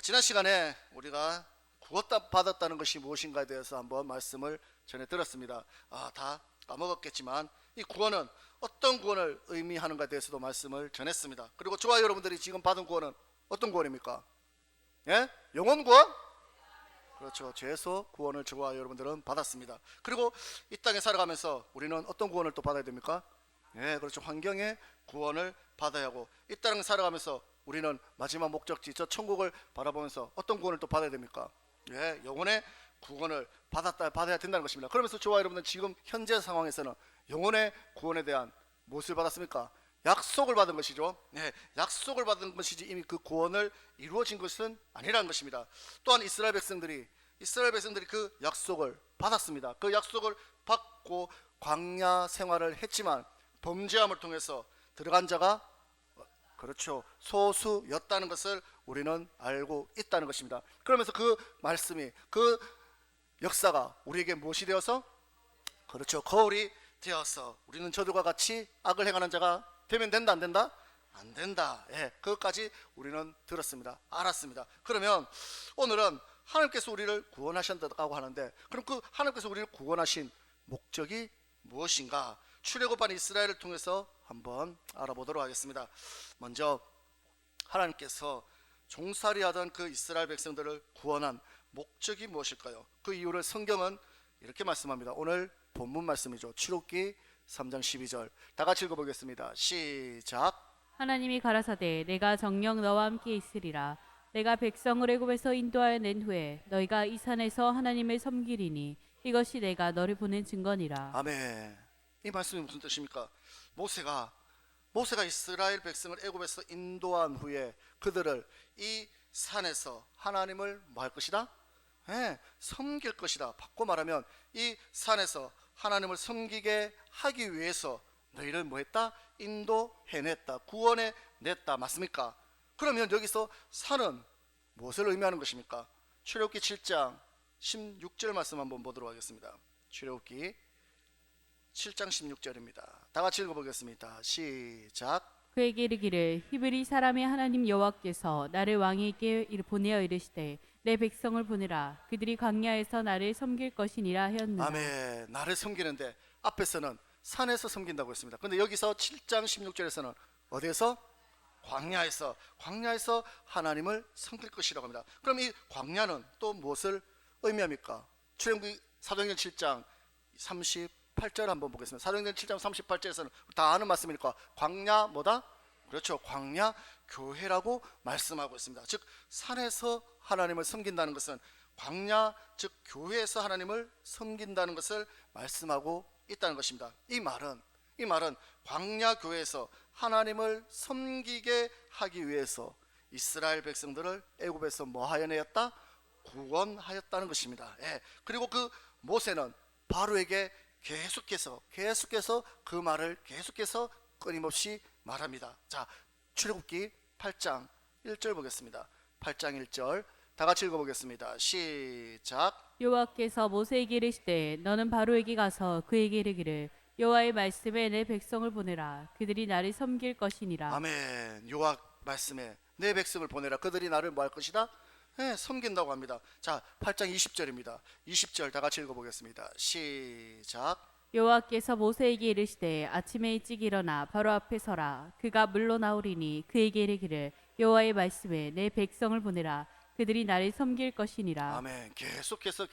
지난 시간에 우리가 구원받았다는 것이 무엇인가에 대해서 한번 말씀을 전해 들었습니다. 다 까먹었겠지만 이 구원은 어떤 구원을 의미하는가에 대해서도 말씀을 전했습니다. 그리고 저와 여러분들이 지금 받은 구원은 어떤 구원입니까? 예? 영혼 구원? 그렇죠. 죄에서 구원을 저와 여러분들은 받았습니다. 그리고 이 땅에 살아가면서 우리는 어떤 구원을 또 받아야 됩니까? 예, 그렇죠. 환경의 구원을 받아야 하고, 이 땅을 살아가면서 우리는 마지막 목적지 저 천국을 바라보면서 어떤 구원을 또 받아야 됩니까? 예, 영혼의 구원을 받아야 된다는 것입니다. 그러면서 저와 여러분은 지금 현재 상황에서는 영혼의 구원에 대한 무엇을 받았습니까? 약속을 받은 것이죠. 네, 약속을 받은 것이지 이미 그 구원을 이루어진 것은 아니라는 것입니다. 또한 이스라엘 백성들이 그 약속을 받았습니다. 그 약속을 받고 광야 생활을 했지만 범죄함을 통해서 들어간 자가 그렇죠, 소수였다는 것을 우리는 알고 있다는 것입니다. 그러면서 그 말씀이, 그 역사가 우리에게 무엇이 되어서, 그렇죠, 거울이 되어서 우리는 저들과 같이 악을 행하는 자가 되면 된다, 안 된다? 안 된다. 예, 그것까지 우리는 들었습니다. 알았습니다. 그러면 오늘은 하나님께서 우리를 구원하셨다고 하는데, 그럼 그 하나님께서 우리를 구원하신 목적이 무엇인가? 출애굽한 이스라엘을 통해서 한번 알아보도록 하겠습니다. 먼저 하나님께서 종살이하던 그 이스라엘 백성들을 구원한 목적이 무엇일까요? 그 이유를 성경은 이렇게 말씀합니다. 오늘 본문 말씀이죠. 출애굽기 3장 12절 다 같이 읽어보겠습니다. 시작. 하나님이 가라사대 내가 정녕 너와 함께 있으리라. 내가 백성을 애굽에서 인도하여 낸 후에 너희가 이 산에서 하나님을 섬기리니 이것이 내가 너를 보낸 증거니라. 아멘. 이 말씀이 무슨 뜻입니까? 모세가 이스라엘 백성을 애굽에서 인도한 후에 그들을 이 산에서 하나님을 뭐 할 것이다? 예, 섬길 것이다. 바꿔 말하면 이 산에서 하나님을 섬기게 하기 위해서 너희를 뭐 했다? 인도해냈다. 구원해냈다. 맞습니까? 그러면 여기서 산은 무엇을 의미하는 것입니까? 출애굽기 7장 16절 말씀 한번 보도록 하겠습니다. 출애굽기 7장 16절입니다. 다 같이 읽어보겠습니다. 시작. 그에게 이르기를 히브리 사람의 하나님 여호와께서 나를 왕에게 보내어 이르시되 내 백성을 보내라. 그들이 광야에서 나를 섬길 것이니라 하였느니라. 아멘. 나를 섬기는데 앞에서는 산에서 섬긴다고 했습니다. 근데 여기서 7장 16절에서는 어디에서? 광야에서 하나님을 섬길 것이라고 합니다. 그럼 이 광야는 또 무엇을 의미합니까? 출애굽기 사도행전 7장 38절 한번 보겠습니다. 사도행전 7장 38절에서는 다 아는 말씀이니까 광야 뭐다? 그렇죠, 광야 교회라고 말씀하고 있습니다. 즉 산에서 하나님을 섬긴다는 것은 광야, 즉 교회에서 하나님을 섬긴다는 것을 말씀하고 있다는 것입니다. 이 말은 광야 교회에서 하나님을 섬기게 하기 위해서 이스라엘 백성들을 애굽에서 뭐 하여내었다? 구원하였다는 것입니다. 예. 그리고 그 모세는 바로에게 계속해서 그 말을 계속해서 끊임없이 말합니다. 자, 출애굽기 8장 1절 보겠습니다. 8장 1절 다 같이 읽어보겠습니다. 시작. 여호와께서 모세에게 이르시되 너는 바로에게 가서 그에게 이르기를 여호와의 말씀에 내 백성을 보내라. 그들이 나를 섬길 것이니라. 아멘. 여호와 말씀에 내 백성을 보내라. 그들이 나를 뭐 할 것이다? 네, 섬긴다고 합니다. 자, 8장 20절입니다. 20절 다 같이 읽어보겠습니다. 시작. 여호와께서 모세에게 이르시되 아침에 일찍 일어나 바로 앞에 서라. 그가 물러나오리니 그에게 이르기를 여호와의 말씀에 내 백성을 보내라. 그들이 나를 섬길 것이니라. 아멘. 계속해서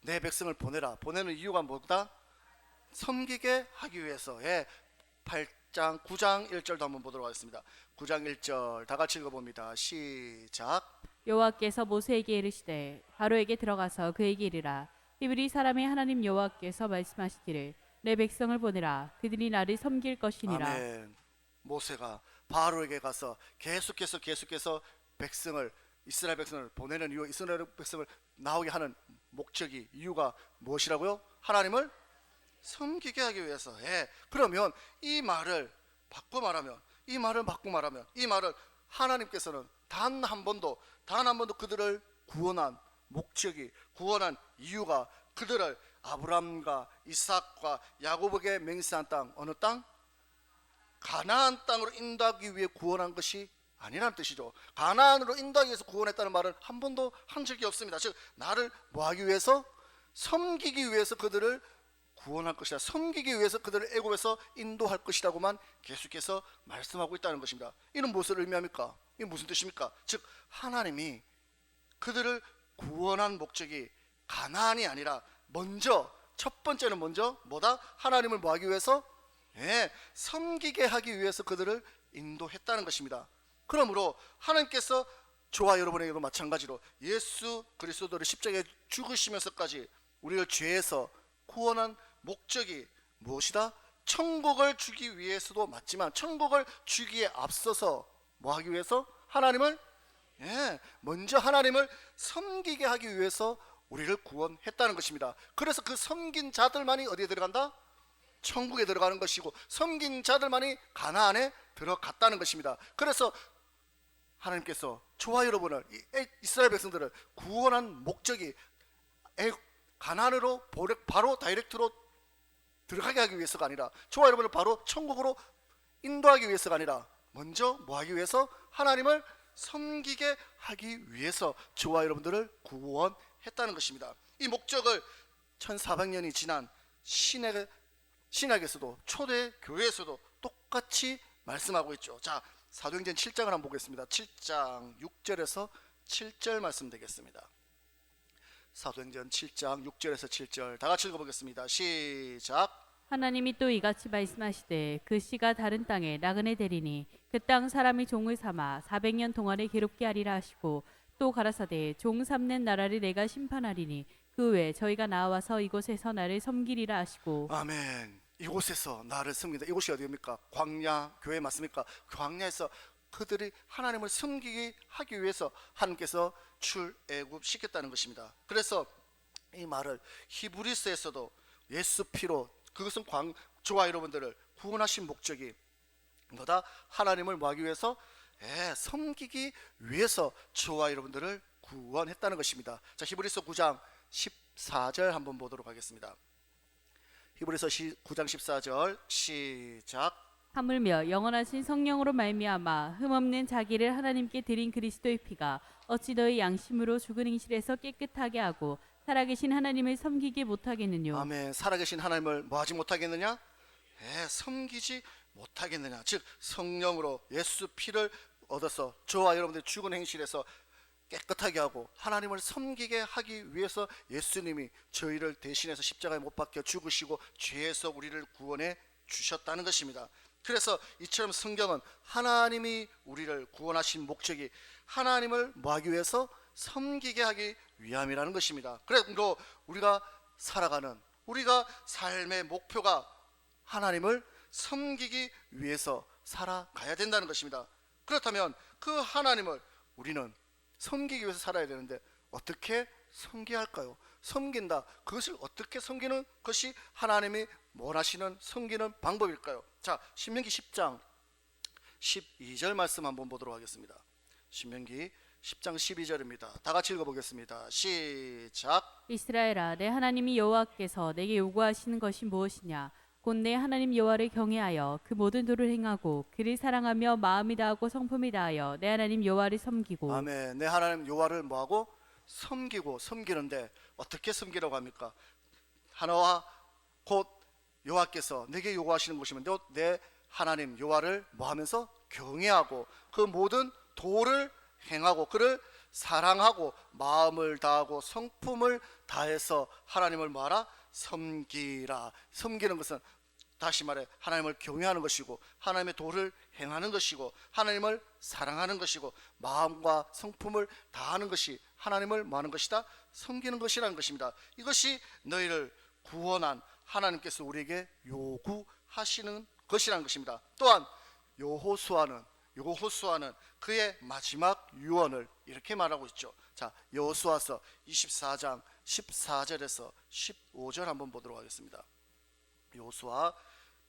내 백성을 보내라. 보내는 이유가 뭐다? 섬기게 하기 위해서. 예. 8장 9장 1절도 한번 보도록 하겠습니다. 9장 1절 다 같이 읽어봅니다. 시작. 여호와께서 모세에게 이르시되 바로에게 들어가서 그에게 이르라. 히브리 사람의 하나님 여호와께서 말씀하시기를 내 백성을 보내라. 그들이 나를 섬길 것이니라. 아멘. 모세가 바로에게 가서 계속해서 이스라엘 백성을 보내는 이유, 이스라엘 백성을 나오게 하는 목적이, 이유가 무엇이라고요? 하나님을 섬기게 하기 위해서. 예. 그러면 이 말을 바꿔 말하면 이 말은 하나님께서는 단 한 번도 그들을 구원한 목적이, 구원한 이유가 그들을 아브라함과 이삭과 야곱에게 맹세한 땅, 어느 땅? 가나안 땅으로 인도하기 위해 구원한 것이 아니라는 뜻이죠. 가나안으로 인도하기 위해서 구원했다는 말은 한 번도 한 적이 없습니다. 즉 나를 뭐하기 위해서? 섬기기 위해서 그들을 구원할 것이다. 섬기기 위해서 그들을 애굽에서 인도할 것이라고만 계속해서 말씀하고 있다는 것입니다. 이는 무엇을 의미합니까? 이게 무슨 뜻입니까? 즉 하나님이 그들을 구원한 목적이 가나안이 아니라 먼저 첫 번째는 먼저 뭐다? 하나님을 뭐하기 위해서? 섬기게 하기 위해서 그들을 인도했다는 것입니다. 그러므로 하나님께서 저와 여러분에게도 마찬가지로 예수 그리스도를 십자가에 죽으시면서까지 우리를 죄에서 구원한 목적이 무엇이다? 천국을 주기 위해서도 맞지만 천국을 주기에 앞서서 뭐하기 위해서? 하나님을 먼저 하나님을 섬기게 하기 위해서 우리를 구원했다는 것입니다. 그래서 그 섬긴 자들만이 어디에 들어간다? 천국에 들어가는 것이고 섬긴 자들만이 가나안에 들어갔다는 것입니다. 그래서 하나님께서 저와 여러분을 이스라엘 백성들을 구원한 목적이 가나안으로 바로 다이렉트로 들어가게 하기 위해서가 아니라 저와 여러분을 바로 천국으로 인도하기 위해서가 아니라 먼저 뭐하기 위해서? 하나님을 섬기게 하기 위해서 저와 여러분들을 구원했다는 것입니다. 이 목적을 1400년이 지난 신약에서도 초대 교회에서도 똑같이 말씀하고 있죠. 자, 사도행전 7장을 한번 보겠습니다. 7장 6절에서 7절 말씀 되겠습니다. 사도행전 7장 6절에서 7절 다 같이 읽어보겠습니다. 시작. 하나님이 또 이같이 말씀하시되 그 씨가 다른 땅에 나그네 되리니 그 땅 사람이 종을 삼아 400년 동안에 괴롭게 하리라 하시고 또 가라사대 종 삼는 나라를 내가 심판하리니 그 외에 저희가 나와서 이곳에서 나를 섬기리라 하시고. 아멘. 이곳에서 나를 섬긴다. 이곳이 어디입니까? 광야 교회 맞습니까? 광야에서 그들이 하나님을 섬기게 하기 위해서 하나님께서 출애굽시켰다는 것입니다. 그래서 이 말을 히브리서에서도 예수 피로 그것은 저와 여러분들을 구원하신 목적이 뭐다? 하나님을 뭐하기 위해서? 섬기기 위해서 저와 여러분들을 구원했다는 것입니다. 자, 히브리서 9장 14절 한번 보도록 하겠습니다. 히브리서 9장 14절 시작. 하물며 영원하신 성령으로 말미암아 흠없는 자기를 하나님께 드린 그리스도의 피가 어찌 너희 양심으로 죽은 행실에서 깨끗하게 하고 살아계신 하나님을 섬기게 못하겠느뇨. 아멘. 살아계신 하나님을 뭐하지 못하겠느냐? 섬기지 못하겠느냐. 즉 성령으로 예수 피를 얻어서 저와 여러분들의 죽은 행실에서 깨끗하게 하고 하나님을 섬기게 하기 위해서 예수님이 저희를 대신해서 십자가에 못 박혀 죽으시고 죄에서 우리를 구원해 주셨다는 것입니다. 그래서 이처럼 성경은 하나님이 우리를 구원하신 목적이 하나님을 뭐하기 위해서? 섬기게 하기 위함이라는 것입니다. 그리고 우리가 살아가는 우리가 삶의 목표가 하나님을 섬기기 위해서 살아가야 된다는 것입니다. 그렇다면 그 하나님을 우리는 섬기기 위해서 살아야 되는데 어떻게 섬겨야 할까요? 섬긴다. 그것을 어떻게 섬기는 것이 하나님이 원하시는 섬기는 방법일까요? 자, 신명기 10장 12절 말씀 한번 보도록 하겠습니다. 신명기 10장 12절입니다. 다 같이 읽어보겠습니다. 시작. 이스라엘아, 내 하나님이 여호와께서 내게 요구하시는 것이 무엇이냐? 곧 내 하나님 여호와를 경외하여 그 모든 도를 행하고 그를 사랑하며 마음이 다하고 성품이 다하여 내 하나님 여호와를 섬기고. 아멘. 내 하나님 여호와를 뭐하고? 섬기고. 섬기는데 어떻게 섬기라고 합니까? 하나와 곧 여호와께서 내게 요구하시는 것이면 내 하나님 여호와를 뭐하면서? 경외하고 그 모든 도를 행하고 그를 사랑하고 마음을 다하고 성품을 다해서 하나님을 뭐하라? 섬기라. 섬기는 것은 다시 말해 하나님을 경외하는 것이고 하나님의 도를 행하는 것이고 하나님을 사랑하는 것이고 마음과 성품을 다하는 것이 하나님을 뭐하는 것이다? 섬기는 것이라는 것입니다. 이것이 너희를 구원한 하나님께서 우리에게 요구하시는 것이라는 것입니다. 또한 여호수아는 그의 마지막 유언을 이렇게 말하고 있죠. 자, 여호수아서 24장 14절에서 15절 한번 보도록 하겠습니다. 여호수아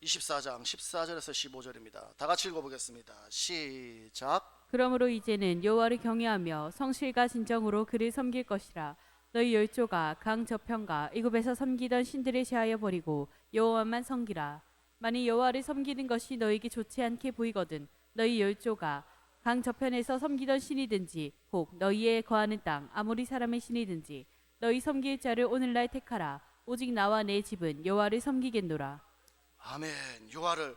24장 14절에서 15절입니다. 다 같이 읽어보겠습니다. 시작. 그러므로 이제는 여호와를 경외하며 성실과 진정으로 그를 섬길 것이라. 너희 열조가 강 저편과 애굽에서 섬기던 신들을 제하여 버리고 여호와만 섬기라. 만일 여호와를 섬기는 것이 너희에게 좋지 않게 보이거든 너희 열조가 강 저편에서 섬기던 신이든지 혹 너희의 거하는 땅 아모리 사람의 신이든지 너희 섬길 자를 오늘날 택하라. 오직 나와 내 집은 여호와를 섬기겠노라. 아멘. 여호와를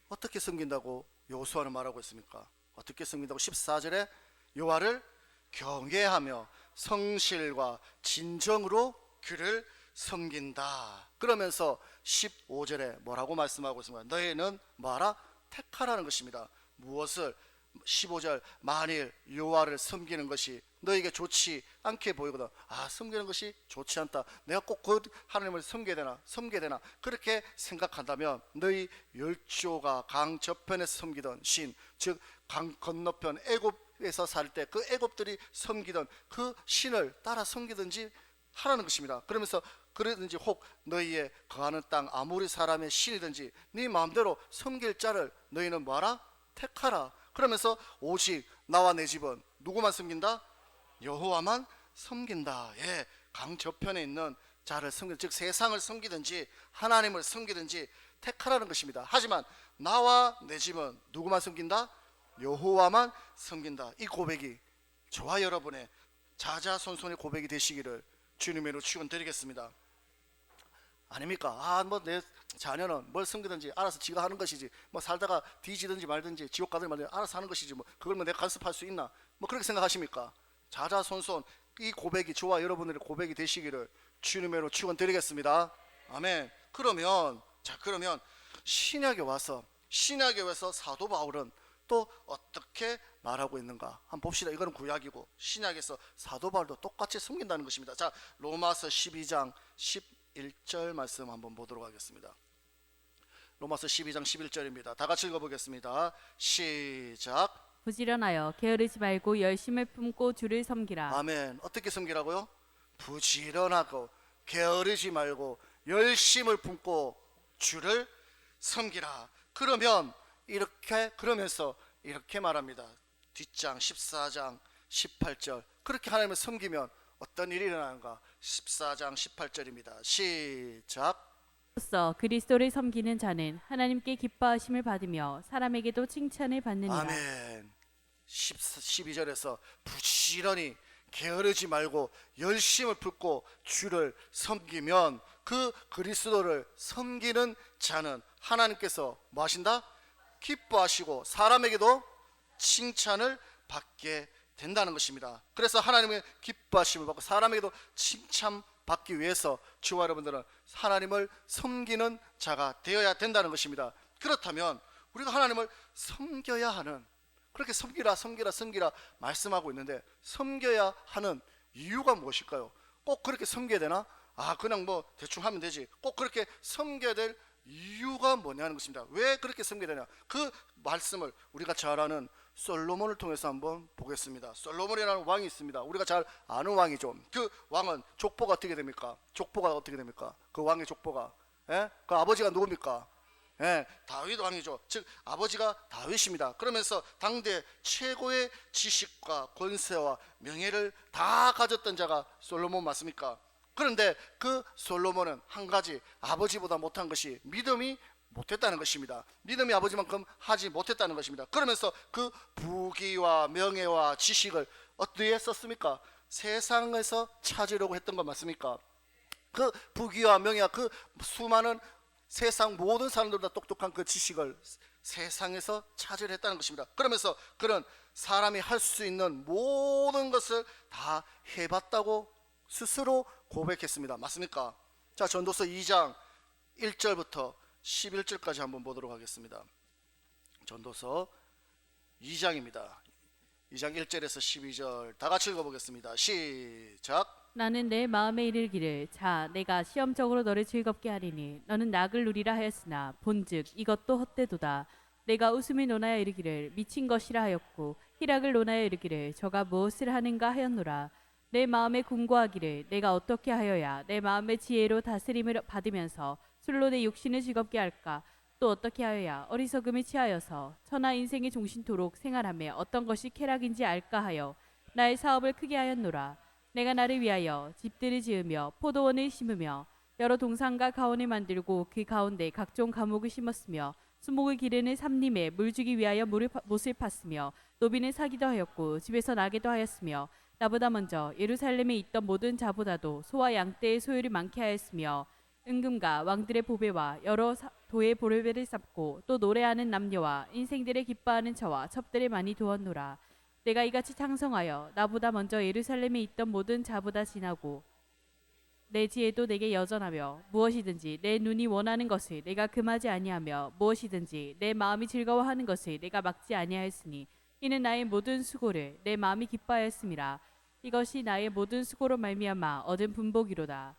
어떻게 섬긴다고 여호수아는 말하고 있습니까? 어떻게 섬긴다고? 14절에 여호와를 경외하며 성실과 진정으로 그를 섬긴다. 그러면서 15절에 뭐라고 말씀하고 있습니까? 너희는 뭐하라? 택하라는 것입니다. 무엇을? 15절, 만일 여호와를 섬기는 것이 너에게 좋지 않게 보이거든. 섬기는 것이 좋지 않다. 내가 꼭 그 하나님을 섬겨야 되나 그렇게 생각한다면 너희 열조가 강 저편에서 섬기던 신, 즉 강 건너편 애굽에서 살 때 그 애굽들이 섬기던 그 신을 따라 섬기든지 하라는 것입니다. 그러면서 그러든지 혹 너희의 거하는 땅 아모리 사람의 신이든지 네 마음대로 섬길 자를 너희는 뭐하라? 택하라. 그러면서 오직 나와 내 집은 누구만 섬긴다? 여호와만 섬긴다. 예, 강 저편에 있는 자를 섬기든, 즉 세상을 섬기든지 하나님을 섬기든지 택하라는 것입니다. 하지만 나와 내 집은 누구만 섬긴다? 여호와만 섬긴다. 이 고백이 저와 여러분의 자자손손의 고백이 되시기를 주님의 이름으로 축원드리겠습니다. 아닙니까? 뭐 내 자녀는 뭘 섬기든지 알아서 지가 하는 것이지, 뭐 살다가 뒤지든지 말든지 지옥 가든지 말든지 알아서 하는 것이지, 뭐 그걸 뭐 내가 간섭할 수 있나, 뭐 그렇게 생각하십니까? 자자손손 이 고백이 저와 여러분들의 고백이 되시기를 주님의 이름으로 축원드리겠습니다. 아멘. 그러면 신약에 와서 사도 바울은 또 어떻게 말하고 있는가 한번 봅시다. 이거는 구약이고 신약에서 사도 바울도 똑같이 섬긴다는 것입니다. 자, 로마서 12장 11절 말씀 한번 보도록 하겠습니다. 로마서 12장 11절입니다. 다 같이 읽어보겠습니다. 시작. 부지런하여 게으르지 말고 열심을 품고 주를 섬기라. 아멘. 어떻게 섬기라고요? 부지런하고 게으르지 말고 열심을 품고 주를 섬기라. 그러면서 이렇게 말합니다. 뒷장 14장 18절. 그렇게 하나님을 섬기면 어떤 일이 일어나는가? 14장 18절입니다. 시작.로써 그리스도를 섬기는 자는 하나님께 기뻐하심을 받으며 사람에게도 칭찬을 받느니라. 아멘. 12절에서 부지런히 게으르지 말고 열심을 품고 주를 섬기면 그 그리스도를 섬기는 자는 하나님께서 뭐 하신다? 기뻐하시고 사람에게도 칭찬을 받게 된다는 것입니다. 그래서 하나님의 기뻐하심을 받고 사람에게도 칭찬받기 위해서 저와 여러분들은 하나님을 섬기는 자가 되어야 된다는 것입니다. 그렇다면 우리가 하나님을 섬겨야 하는, 그렇게 섬기라 말씀하고 있는데 섬겨야 하는 이유가 무엇일까요? 꼭 그렇게 섬겨야 되나? 그냥 뭐 대충 하면 되지. 꼭 그렇게 섬겨야 될 이유가 뭐냐는 것입니다. 왜 그렇게 섬겨야 되냐? 그 말씀을 우리가 잘 아는 솔로몬을 통해서 한번 보겠습니다. 솔로몬이라는 왕이 있습니다. 우리가 잘 아는 왕이죠. 그 왕은 족보가 어떻게 됩니까? 그 왕의 족보가, 그 아버지가 누굽니까? 다윗 왕이죠. 즉 아버지가 다윗입니다. 그러면서 당대 최고의 지식과 권세와 명예를 다 가졌던 자가 솔로몬 맞습니까? 그런데 그 솔로몬은 한 가지 아버지보다 못한 것이 믿음이 못했다는 것입니다. 믿음이 아버지만큼 하지 못했다는 것입니다. 그러면서 그 부귀와 명예와 지식을 어디에 썼습니까? 세상에서 찾으려고 했던 것 맞습니까? 그 부귀와 명예와 그 수많은 세상 모든 사람들보다 똑똑한 그 지식을 세상에서 찾으려 했다는 것입니다. 그러면서 그런 사람이 할 수 있는 모든 것을 다 해봤다고 스스로 고백했습니다. 맞습니까? 자, 전도서 2장 1절부터 11절까지 한번 보도록 하겠습니다. 전도서 2장입니다. 2장 1절에서 12절 다 같이 읽어보겠습니다. 시작. 나는 내 마음에 이르기를 자 내가 시험적으로 너를 즐겁게 하리니 너는 낙을 누리라 하였으나 본즉 이것도 헛되도다. 내가 웃음을 논하여 이르기를 미친 것이라 하였고 희락을 논하여 이르기를 저가 무엇을 하는가 하였노라. 내 마음에 궁고하기를 내가 어떻게 하여야 내 마음의 지혜로 다스림을 받으면서 술로 내 육신을 즐겁게 할까? 또 어떻게 하여야 어리석음을 취하여서 천하 인생의 종신토록 생활하며 어떤 것이 쾌락인지 알까 하여 나의 사업을 크게 하였노라. 내가 나를 위하여 집들을 지으며 포도원을 심으며 여러 동산과 가온을 만들고 그 가운데 각종 과목을 심었으며 수목을 기르는 삼림에 물 주기 위하여 못을 팠으며 노비는 사기도 하였고 집에서 나게도 하였으며 나보다 먼저 예루살렘에 있던 모든 자보다도 소와 양떼의 소율이 많게 하였으며 은금과 왕들의 보배와 여러 도의 보배를 쌓고 또 노래하는 남녀와 인생들의 기뻐하는 자와 첩들을 많이 두었노라. 내가 이같이 창성하여 나보다 먼저 예루살렘에 있던 모든 자보다 지나고 내 지혜도 내게 여전하며 무엇이든지 내 눈이 원하는 것을 내가 금하지 아니하며 무엇이든지 내 마음이 즐거워하는 것을 내가 막지 아니하였으니 이는 나의 모든 수고를 내 마음이 기뻐하였음이라. 이것이 나의 모든 수고로 말미암아 얻은 분복이로다.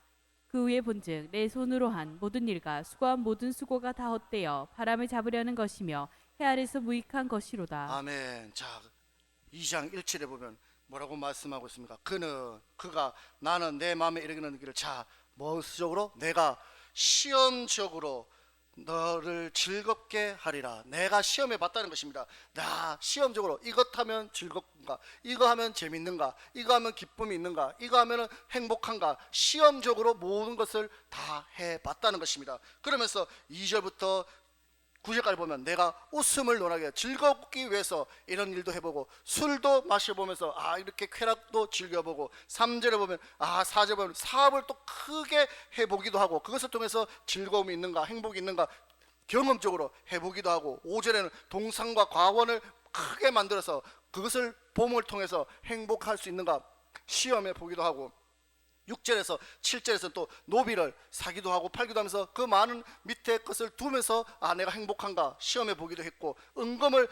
그 후에 본즉 내 손으로 한 모든 일과 수고한 모든 수고가 다 헛되어 바람을 잡으려는 것이며 해 아래서 무익한 것이로다. 아멘. 자, 2장 1절에 보면 뭐라고 말씀하고 있습니까? 그가 나는 내 마음에 이르기는 길을 무엇적으로 내가 시험적으로 너를 즐겁게 하리라. 내가 시험해 봤다는 것입니다. 나 시험적으로 이것 하면 즐겁은가, 이거 하면 재밌는가, 이거 하면 기쁨이 있는가, 이거 하면 행복한가, 시험적으로 모든 것을 다 해봤다는 것입니다. 그러면서 2절부터 9절까지 보면 내가 웃음을 논하게 즐겁기 위해서 이런 일도 해보고 술도 마셔보면서 이렇게 쾌락도 즐겨보고 3절에 보면 4절에 보면 사업을 또 크게 해보기도 하고 그것을 통해서 즐거움이 있는가 행복이 있는가 경험적으로 해보기도 하고 5절에는 동상과 과원을 크게 만들어서 그것을 봄을 통해서 행복할 수 있는가 시험해 보기도 하고 6절에서 7절에서 또 노비를 사기도 하고 팔기도 하면서 그 많은 밑에 것을 두면서 내가 행복한가 시험해 보기도 했고 은금을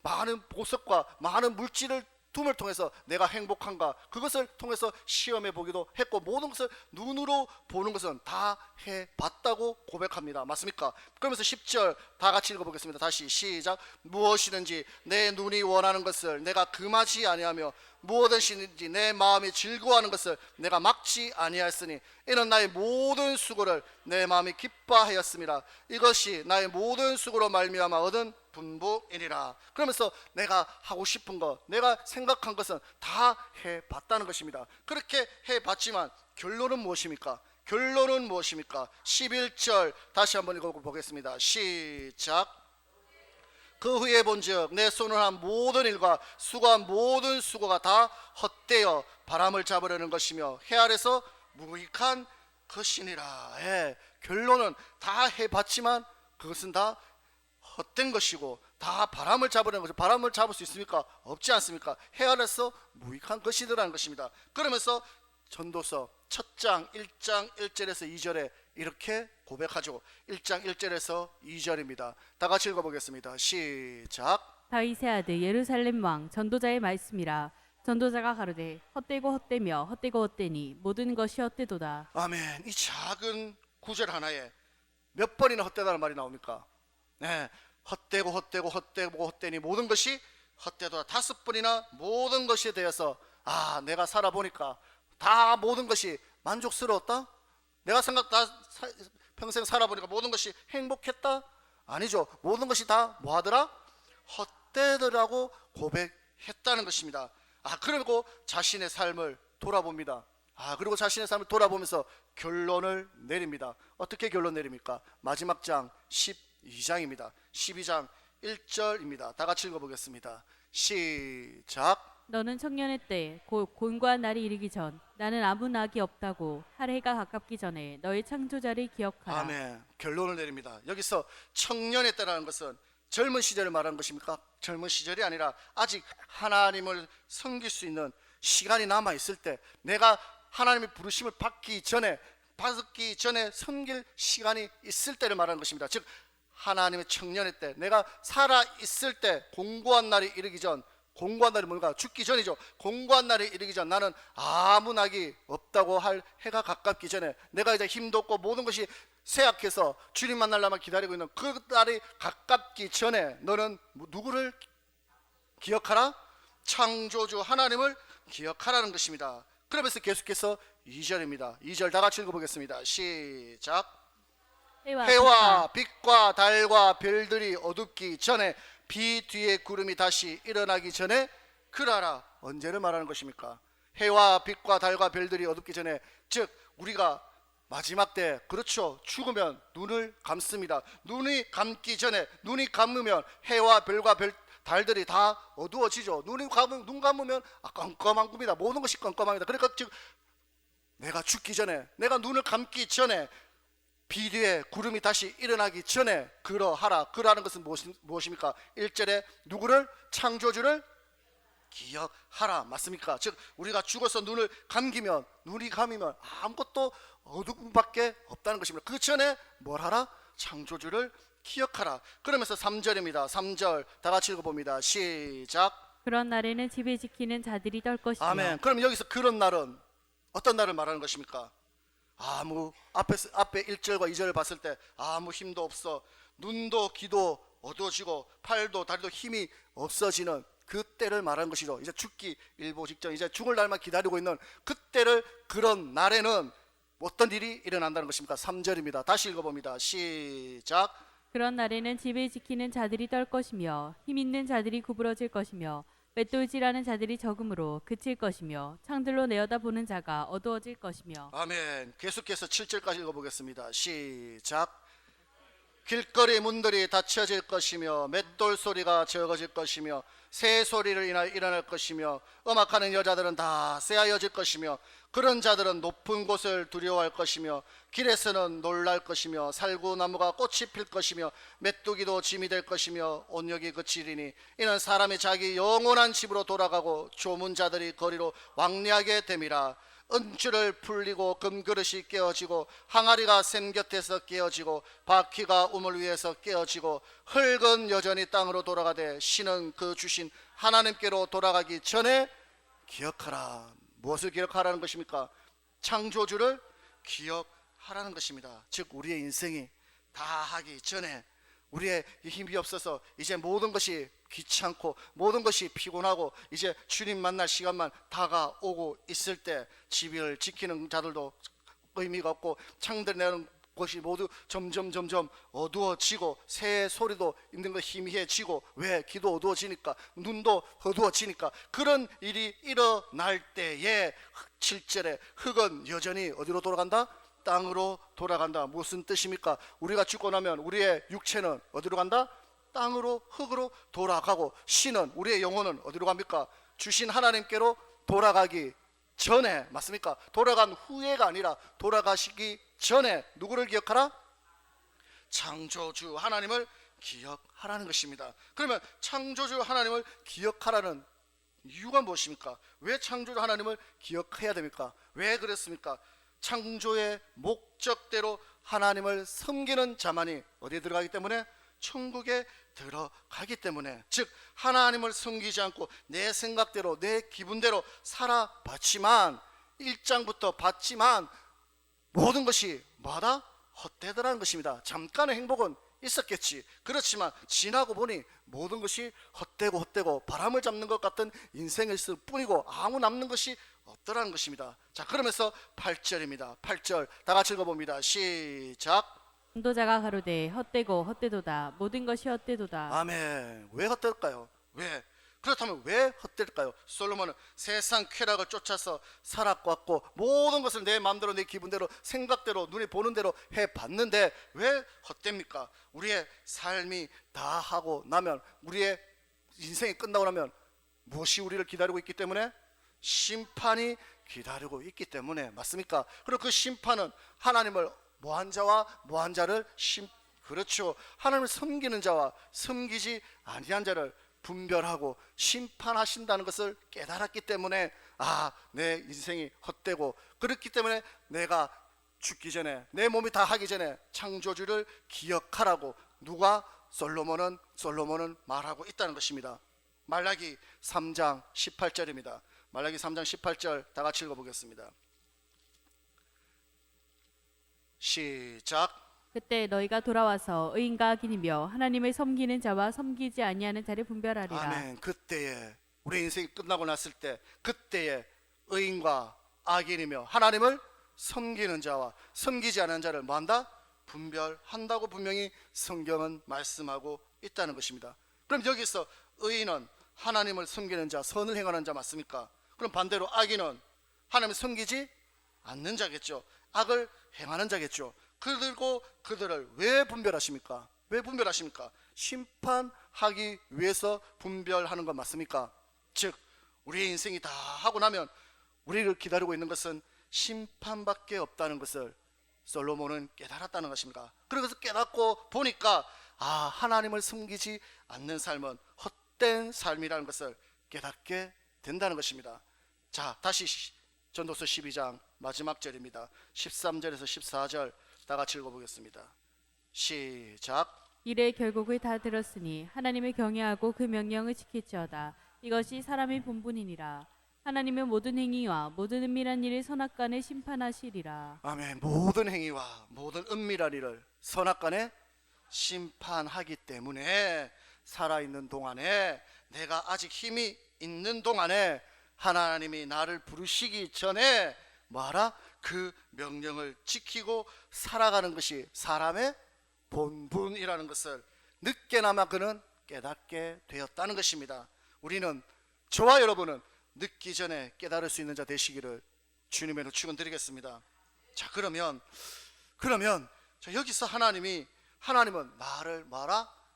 많은 보석과 많은 물질을 둠을 통해서 내가 행복한가 그것을 통해서 시험해 보기도 했고 모든 것을 눈으로 보는 것은 다 해봤다고 고백합니다. 맞습니까? 그러면서 10절 다 같이 읽어보겠습니다. 다시 시작. 무엇이든지 내 눈이 원하는 것을 내가 금하지 아니하며 무엇이든지 내 마음이 즐거워하는 것을 내가 막지 아니하였으니 이는 나의 모든 수고를 내 마음이 기뻐하였습니다. 이것이 나의 모든 수고로 말미암아 얻은 분복이니라. 그러면서 내가 하고 싶은 것 내가 생각한 것은 다 해봤다는 것입니다. 그렇게 해봤지만 결론은 무엇입니까? 결론은 무엇입니까? 11절 다시 한번 읽어보겠습니다. 시작. 그 후에 본즉 내 손을 한 모든 일과 수고한 모든 수고가 다 헛되어 바람을 잡으려는 것이며 해 아래서 무익한 것이니라. 결론은 다 해봤지만 그것은 다 헛된 것이고 다 바람을 잡으려는 것이고 바람을 잡을 수 있습니까? 없지 않습니까? 해 아래서 무익한 것이더라는 것입니다. 그러면서 전도서 첫장 1장 1절에서 2절에 이렇게 고백하죠. 1장 1절에서 2절입니다. 다 같이 읽어보겠습니다. 시작. 다윗의 아들 예루살렘 왕 전도자의 말씀이라. 전도자가 가로되 헛되고 헛되며 헛되고 헛되니 모든 것이 헛되도다. 아멘. 이 작은 구절 하나에 몇 번이나 헛되다는 말이 나옵니까? 헛되고 헛되고 헛되고 헛되니 모든 것이 헛되도다. 5번이나 모든 것에 대해서 내가 살아보니까 다 모든 것이 만족스러웠다? 내가 평생 살아보니까 모든 것이 행복했다? 아니죠. 모든 것이 다 뭐하더라? 헛되더라고 고백했다는 것입니다. 그리고 자신의 삶을 돌아봅니다. 그리고 자신의 삶을 돌아보면서 결론을 내립니다. 어떻게 결론 내립니까? 마지막 장 12장입니다. 12장 1절입니다. 다 같이 읽어보겠습니다. 시작. 너는 청년의 때 곧 곤고한 날이 이르기 전 나는 아무 낙이 없다고 할 해가 가깝기 전에 너의 창조자를 기억하라. 아멘. 결론을 내립니다. 여기서 청년의 때라는 것은 젊은 시절을 말하는 것입니까? 젊은 시절이 아니라 아직 하나님을 섬길 수 있는 시간이 남아 있을 때 내가 하나님의 부르심을 받기 전에 섬길 시간이 있을 때를 말하는 것입니다. 즉 하나님의 청년의 때 내가 살아 있을 때 공고한 날이 이르기 전 공고한 날이 뭔가? 죽기 전이죠. 공고한 날이 이르기 전 나는 아무 낙이 없다고 할 해가 가깝기 전에 내가 이제 힘도 없고 모든 것이 쇠약해서 주님 만나려면 기다리고 있는 그 날이 가깝기 전에 너는 누구를 기억하라? 창조주 하나님을 기억하라는 것입니다. 그러면서 계속해서 2절입니다. 2절 다 같이 읽어보겠습니다. 시작. 해와 빛과 달과 별들이 어둡기 전에 비 뒤에 구름이 다시 일어나기 전에 그라라. 언제를 말하는 것입니까? 해와 빛과 달과 별들이 어둡기 전에 즉 우리가 마지막 때, 그렇죠, 죽으면 눈을 감습니다. 눈이 감기 전에, 눈이 감으면 해와 별과 달들이 다 어두워지죠. 눈 감으면 깜깜한 겁니다. 모든 것이 깜깜합니다. 그러니까 즉 내가 죽기 전에, 내가 눈을 감기 전에, 비 뒤에 구름이 다시 일어나기 전에 그러하라. 그러하는 것은 무엇입니까? 1절에 누구를? 창조주를 기억하라. 맞습니까? 즉 우리가 죽어서 눈을 감기면, 눈이 감으면 아무것도 어둠밖에 없다는 것입니다. 그 전에 뭘 하라? 창조주를 기억하라. 그러면서 3절입니다. 3절 다 같이 읽어봅니다. 시작. 그런 날에는 집에 지키는 자들이 떨 것이며. 아멘. 그럼 여기서 그런 날은 어떤 날을 말하는 것입니까? 앞에 1절과 2절을 봤을 때 아무 힘도 없어, 눈도 귀도 어두워지고 팔도 다리도 힘이 없어지는 그때를 말하는 것이죠. 이제 죽기 일보 직전, 이제 죽을 날만 기다리고 있는 그때를, 그런 날에는 어떤 일이 일어난다는 것입니까? 3절입니다. 다시 읽어봅니다. 시작. 그런 날에는 집에 지키는 자들이 떨 것이며 힘 있는 자들이 구부러질 것이며 맷돌질하는 자들이 적음으로 그칠 것이며 창들로 내어다보는 자가 어두워질 것이며. 아멘. 계속해서 7절까지 읽어보겠습니다. 시작. 길거리 문들이 닫혀질 것이며 맷돌 소리가 적어질 것이며 새 소리를 인하여 일어날 것이며 음악하는 여자들은 다 쇠하여질 것이며 그런 자들은 높은 곳을 두려워할 것이며 길에서는 놀랄 것이며 살구나무가 꽃이 필 것이며 메뚜기도 짐이 될 것이며 온역이 그치리니 이는 사람이 자기 영원한 집으로 돌아가고 조문 자들이 거리로 왕래하게 됨이라. 은줄을 풀리고 금그릇이 깨어지고 항아리가 샘 곁에서 깨어지고 바퀴가 우물 위에서 깨어지고 흙은 여전히 땅으로 돌아가되 신은 그 주신 하나님께로 돌아가기 전에 기억하라. 무엇을 기억하라는 것입니까? 창조주를 기억하라는 것입니다. 즉 우리의 인생이 다 하기 전에, 우리의 힘이 없어서 이제 모든 것이 귀찮고 모든 것이 피곤하고 이제 주님 만날 시간만 다가오고 있을 때 집을 지키는 자들도 의미가 없고 창들 내는 것이 모두 점점 어두워지고 새 소리도 있는 거 희미해지고, 왜? 귀도 어두워지니까, 눈도 어두워지니까. 그런 일이 일어날 때에 7절에 흙은 여전히 어디로 돌아간다? 땅으로 돌아간다. 무슨 뜻입니까? 우리가 죽고 나면 우리의 육체는 어디로 간다? 땅으로, 흙으로 돌아가고, 신은, 우리의 영혼은 어디로 갑니까? 주신 하나님께로 돌아가기 전에, 맞습니까? 돌아간 후에가 아니라 돌아가시기 전에 누구를 기억하라? 창조주 하나님을 기억하라는 것입니다. 그러면 창조주 하나님을 기억하라는 이유가 무엇입니까? 왜 창조주 하나님을 기억해야 됩니까? 왜 그랬습니까? 창조의 목적대로 하나님을 섬기는 자만이 어디에 들어가기 때문에? 천국에 들어가기 때문에. 즉 하나님을 섬기지 않고 내 생각대로 내 기분대로 살아봤지만, 1장부터 봤지만 모든 것이 뭐다? 헛되더라는 것입니다. 잠깐의 행복은 있었겠지. 그렇지만 지나고 보니 모든 것이 헛되고 바람을 잡는 것 같은 인생일 뿐이고 아무 남는 것이 없더라는 것입니다. 자, 그러면서 8절입니다. 8절 다 같이 읽어봅니다. 시작. 인도자가 가로되 헛되고 헛되도다. 모든 것이 헛되도다. 아멘. 왜 헛될까요? 왜? 그렇다면 왜 헛될까요? 솔로몬은 세상 쾌락을 쫓아서 살아왔고 모든 것을 내 마음대로 내 기분대로 생각대로 눈에 보는 대로 해봤는데 왜 헛됩니까? 우리의 삶이 다 하고 나면, 우리의 인생이 끝나고 나면 무엇이 우리를 기다리고 있기 때문에? 심판이 기다리고 있기 때문에. 맞습니까? 그리고 그 심판은 하나님을 뭐한 자와 뭐한 자를 그렇죠, 하나님을 섬기는 자와 섬기지 아니한 자를 분별하고 심판하신다는 것을 깨달았기 때문에, 내 인생이 헛되고, 그렇기 때문에 내가 죽기 전에, 내 몸이 다 하기 전에 창조주를 기억하라고 누가? 솔로몬은 말하고 있다는 것입니다. 말라기 3장 18절입니다. 말라기 3장 18절 다 같이 읽어보겠습니다. 시작. 그때 너희가 돌아와서 의인과 악인이며 하나님을 섬기는 자와 섬기지 아니하는 자를 분별하리라. 아멘. 그때에, 우리 인생이 끝나고 났을 때, 그때에 의인과 악인이며 하나님을 섬기는 자와 섬기지 않는 자를 뭐한다? 분별한다고 분명히 성경은 말씀하고 있다는 것입니다. 그럼 여기서 의인은 하나님을 섬기는 자, 선을 행하는 자 맞습니까? 그럼 반대로 악인은 하나님을 섬기지 않는 자겠죠. 악을 행하는 자겠죠. 그리고 그들을 왜 분별하십니까? 왜 분별하십니까? 심판하기 위해서 분별하는 건 맞습니까? 즉 우리의 인생이 다 하고 나면 우리를 기다리고 있는 것은 심판밖에 없다는 것을 솔로몬은 깨달았다는 것입니다. 그래서 깨닫고 보니까 하나님을 섬기지 않는 삶은 헛된 삶이라는 것을 깨닫게 된다는 것입니다. 자, 다시 전도서 12장 마지막 절입니다. 13절에서 14절 다 같이 읽어보겠습니다. 시작. 이래 결국을 다 들었으니 하나님을 경외하고 그 명령을 지킬지어다. 이것이 사람의 본분이니라. 하나님은 모든 행위와 모든 은밀한 일을 선악간에 심판하시리라. 아멘. 모든 행위와 모든 은밀한 일을 선악간에 심판하기 때문에 살아있는 동안에, 내가 아직 힘이 있는 동안에 하나님이 나를 부르시기 전에 뭐하라? 그 명령을 지키고 살아가는 것이 사람의 본분이라는 것을 늦게나마 그는 깨닫게 되었다는 것입니다. 우리는, 저와 여러분은 늦기 전에 깨달을 수 있는 자 되시기를 주님의 축원드리겠습니다. 자, 그러면 자, 여기서 하나님은 나를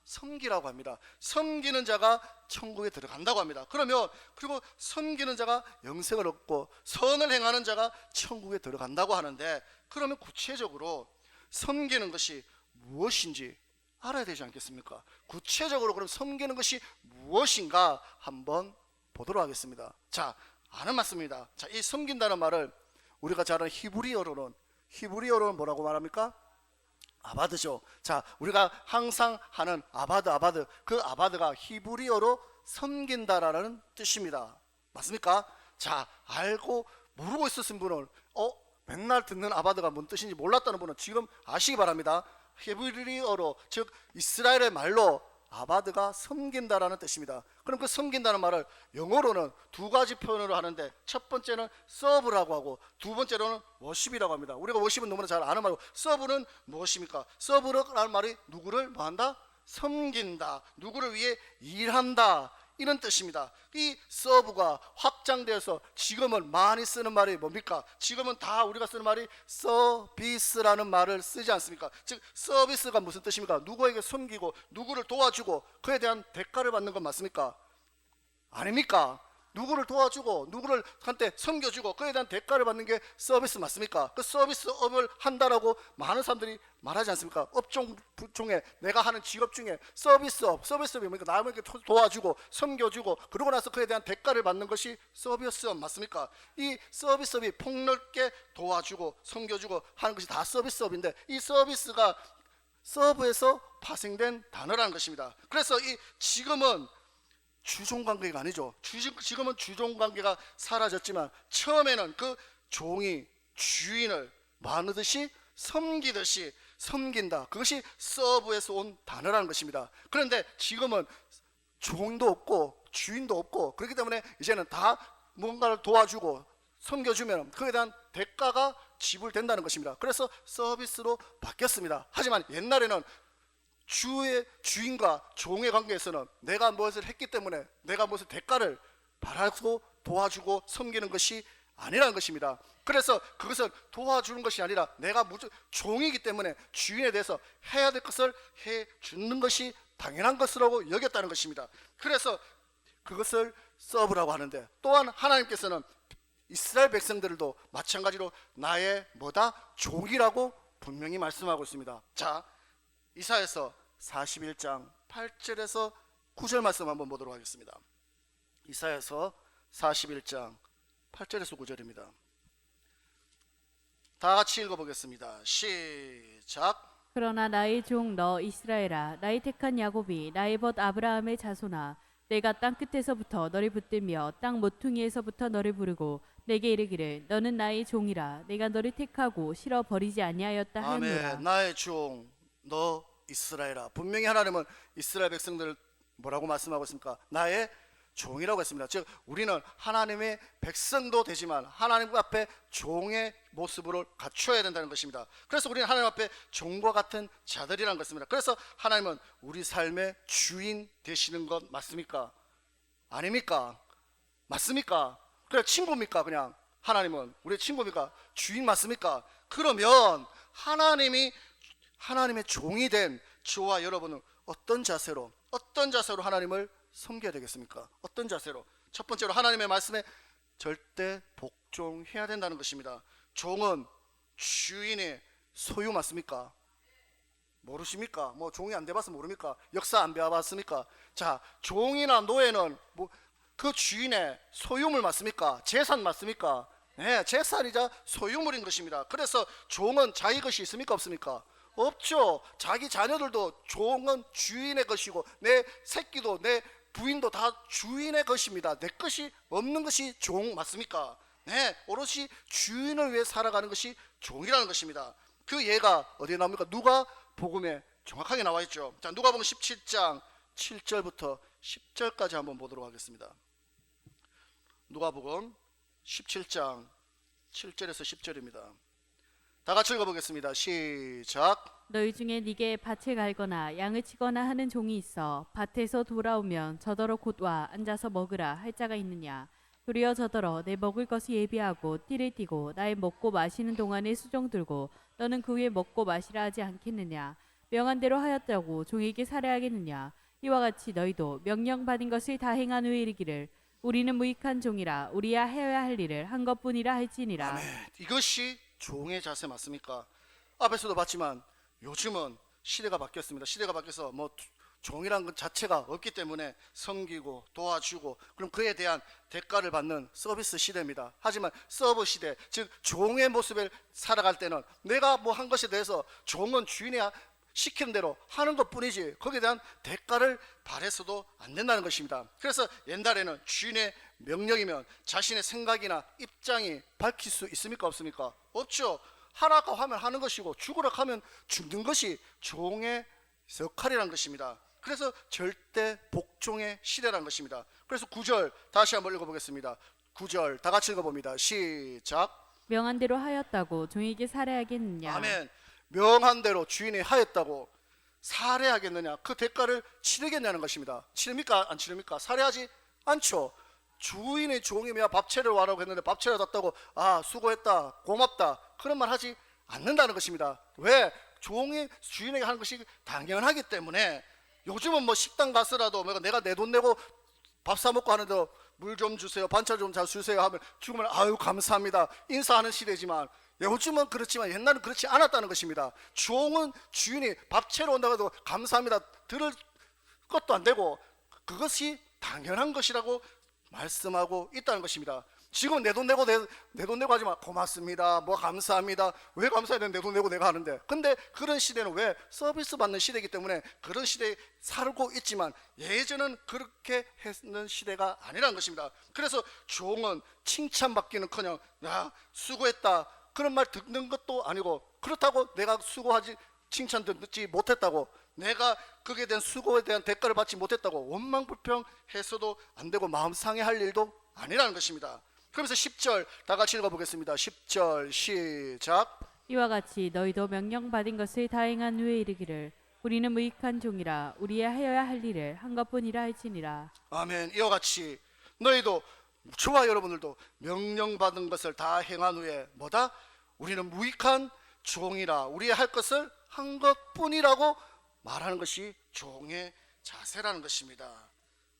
섬기라고 합니다. 섬기는 자가 천국에 들어간다고 합니다. 그리고 섬기는 자가 영생을 얻고 선을 행하는 자가 천국에 들어간다고 하는데, 그러면 구체적으로 섬기는 것이 무엇인지 알아야 되지 않겠습니까? 구체적으로 그럼 섬기는 것이 무엇인가 한번 보도록 하겠습니다. 자, 아는 말씀입니다. 자, 이 섬긴다는 말을 우리가 잘 아는 히브리어로는 뭐라고 말합니까? 아바드죠. 자, 우리가 항상 하는 아바드, 그 아바드가 히브리어로 섬긴다라는 뜻입니다. 맞습니까? 자, 알고 모르고 있었던 분은 맨날 듣는 아바드가 뭔 뜻인지 몰랐다는 분은 지금 아시기 바랍니다. 히브리어로, 즉 이스라엘의 말로 아바드가 섬긴다라는 뜻입니다. 그럼 그 섬긴다는 말을 영어로는 두 가지 표현으로 하는데, 첫 번째는 서브라고 하고 두 번째로는 워십이라고 합니다. 우리가 워십은 너무나 잘 아는 말이고, 서브는 무엇입니까? 서브라는 말이 누구를 뭐한다? 섬긴다, 누구를 위해 일한다, 이런 뜻입니다. 이 서브가 확장되어서 지금은 많이 쓰는 말이 뭡니까? 지금은 다 우리가 쓰는 말이 서비스라는 말을 쓰지 않습니까? 즉 서비스가 무슨 뜻입니까? 누구에게 섬기고 누구를 도와주고 그에 대한 대가를 받는 건 맞습니까? 아닙니까? 누구를 도와주고 누구를 한테 섬겨주고 그에 대한 대가를 받는 게 서비스 맞습니까? 그 서비스업을 한다라고 많은 사람들이 말하지 않습니까? 업종 중에, 내가 하는 직업 중에 서비스업이 뭡니까? 남에게 도와주고 섬겨주고 그러고 나서 그에 대한 대가를 받는 것이 서비스업 맞습니까? 이 서비스업이 폭넓게 도와주고 섬겨주고 하는 것이 다 서비스업인데, 이 서비스가 서브에서 파생된 단어라는 것입니다. 그래서 이 지금은 주종관계가 아니죠. 지금은 주종관계가 사라졌지만 처음에는 그 종이 주인을 마누듯이 섬기듯이 섬긴다, 그것이 서브에서 온 단어라는 것입니다. 그런데 지금은 종도 없고 주인도 없고 그렇기 때문에 이제는 다 뭔가를 도와주고 섬겨주면 그에 대한 대가가 지불된다는 것입니다. 그래서 서비스로 바뀌었습니다. 하지만 옛날에는 주인과 종의 관계에서는 내가 무엇을 했기 때문에 내가 무슨 대가를 바라고 도와주고 섬기는 것이 아니라는 것입니다. 그래서 그것을 도와주는 것이 아니라 내가 종이기 때문에 주인에 대해서 해야 될 것을 해주는 것이 당연한 것이라고 여겼다는 것입니다. 그래서 그것을 서브라고 하는데, 또한 하나님께서는 이스라엘 백성들도 마찬가지로 나의 종이라고 분명히 말씀하고 있습니다. 자, 이사야서 41장 8절에서 9절 말씀 한번 보도록 하겠습니다. 이사야서 41장 8절에서 9절입니다. 다 같이 읽어보겠습니다. 시작. 그러나 나의 종 너 이스라엘아, 나의 택한 야곱이, 나의 벗 아브라함의 자손아, 내가 땅 끝에서부터 너를 붙들며 땅 모퉁이에서부터 너를 부르고 내게 이르기를 너는 나의 종이라, 내가 너를 택하고 실어 버리지 아니하였다 하였노라. 아멘. 나의 종 너 이스라엘아. 분명히 하나님은 이스라엘 백성들을 뭐라고 말씀하고 있습니까? 나의 종이라고 했습니다. 즉 우리는 하나님의 백성도 되지만 하나님 앞에 종의 모습으로 갖춰야 된다는 것입니다. 그래서 우리는 하나님 앞에 종과 같은 자들이라는 것입니다. 그래서 하나님은 우리 삶의 주인 되시는 것 맞습니까? 아닙니까? 맞습니까? 그래 친구입니까? 그냥 하나님은 우리의 친구입니까? 주인 맞습니까? 그러면 하나님의 종이 된 저와 여러분은 어떤 자세로 하나님을 섬겨야 되겠습니까? 어떤 자세로? 첫 번째로 하나님의 말씀에 절대 복종해야 된다는 것입니다. 종은 주인의 소유 맞습니까? 모르십니까? 뭐 종이 안 돼봐서 모릅니까? 역사 안 배워봤습니까? 자, 종이나 노예는 뭐 그 주인의 소유물 맞습니까? 재산 맞습니까? 네, 재산이자 소유물인 것입니다. 그래서 종은 자기 것이 있습니까? 없습니까? 없죠. 자기 자녀들도 종은 주인의 것이고 내 새끼도 내 부인도 다 주인의 것입니다. 내 것이 없는 것이 종 맞습니까? 네, 오롯이 주인을 위해 살아가는 것이 종이라는 것입니다. 그 예가 어디에 나옵니까? 누가복음에 정확하게 나와 있죠. 자, 누가복음 17장 7절부터 10절까지 한번 보도록 하겠습니다. 누가복음 17장 7절에서 10절입니다. 다 같이 읽어보겠습니다. 시작. 너희 중에 네게 밭에 갈거나 양을 치거나 하는 종이 있어 밭에서 돌아오면 저더러 곧 와 앉아서 먹으라 할 자가 있느냐? 도리어 저더러 내 먹을 것을 예비하고 띠를 띠고 나의 먹고 마시는 동안에 수종 들고 너는 그 위에 먹고 마시라 하지 않겠느냐? 명한 대로 하였다고 종에게 살해하겠느냐? 이와 같이 너희도 명령받은 것을 다 행한 후에 이르기를 우리는 무익한 종이라 우리야 해야 할 일을 한 것뿐이라 할지니라. 아멘. 이것이 종의 자세 맞습니까? 앞에서도 봤지만 요즘은 시대가 바뀌었습니다. 시대가 바뀌어서 뭐 종이라는 것 자체가 없기 때문에 섬기고 도와주고 그럼 그에 대한 대가를 받는 서비스 시대입니다. 하지만 서브 시대, 즉 종의 모습을 살아갈 때는 내가 뭐 한 것에 대해서 종은 주인이 시키는 대로 하는 것뿐이지 거기에 대한 대가를 바래서도 안 된다는 것입니다. 그래서 옛날에는 주인의 명령이면 자신의 생각이나 입장이 밝힐 수 있습니까? 없습니까? 없죠. 하라고 하면 하는 것이고 죽으라 하면 죽는 것이 종의 역할이라는 것입니다. 그래서 절대 복종의 시대라는 것입니다. 그래서 9절 다시 한번 읽어보겠습니다. 9절 다 같이 읽어봅니다. 시작. 명한 대로 하였다고 종에게 살해하겠느냐? 아멘. 명한 대로 주인이 하였다고 살해하겠느냐? 그 대가를 치르겠냐는 것입니다. 치릅니까? 안 치릅니까? 살해하지 않죠. 주인의 종이면 밥 차려 와라고 했는데 밥 차려놨다고 아 수고했다 고맙다 그런 말 하지 않는다는 것입니다. 왜? 종이 주인에게 하는 것이 당연하기 때문에. 요즘은 뭐 식당 가서라도 내가 내 돈 내고 밥 사 먹고 하는데 물 좀 주세요, 반찬 좀 잘 주세요 하면 죽으면 아유 감사합니다 인사하는 시대지만 요즘은 그렇지만 옛날은 그렇지 않았다는 것입니다. 종은 주인이 밥 채로 온다고 해도 감사합니다 들을 것도 안 되고 그것이 당연한 것이라고 말씀하고 있다는 것입니다. 지금 내 돈 내고 하지만 고맙습니다 뭐 감사합니다 왜 감사해야 되는 내 돈 내고 내가 하는데. 근데 그런 시대는 왜? 서비스 받는 시대이기 때문에 그런 시대에 살고 있지만 예전은 그렇게 했는 시대가 아니라는 것입니다. 그래서 종은 칭찬받기는커녕 야 수고했다 그런 말 듣는 것도 아니고 그렇다고 내가 수고하지 칭찬 듣지 못했다고 내가 그에 대한 수고에 대한 대가를 받지 못했다고 원망불평해서도 안 되고 마음 상해할 일도 아니라는 것입니다. 그러면서 10절 다 같이 읽어보겠습니다. 10절 시작. 이와 같이 너희도 명령받은 것을 다 행한 후에 이르기를 우리는 무익한 종이라 우리야 하여야 할 일을 한 것뿐이라 할지니라. 아멘. 이와 같이 너희도 저와 여러분들도 명령받은 것을 다 행한 후에 뭐다? 우리는 무익한 종이라 우리의 할 것을 한 것뿐이라고 말하는 것이 종의 자세라는 것입니다.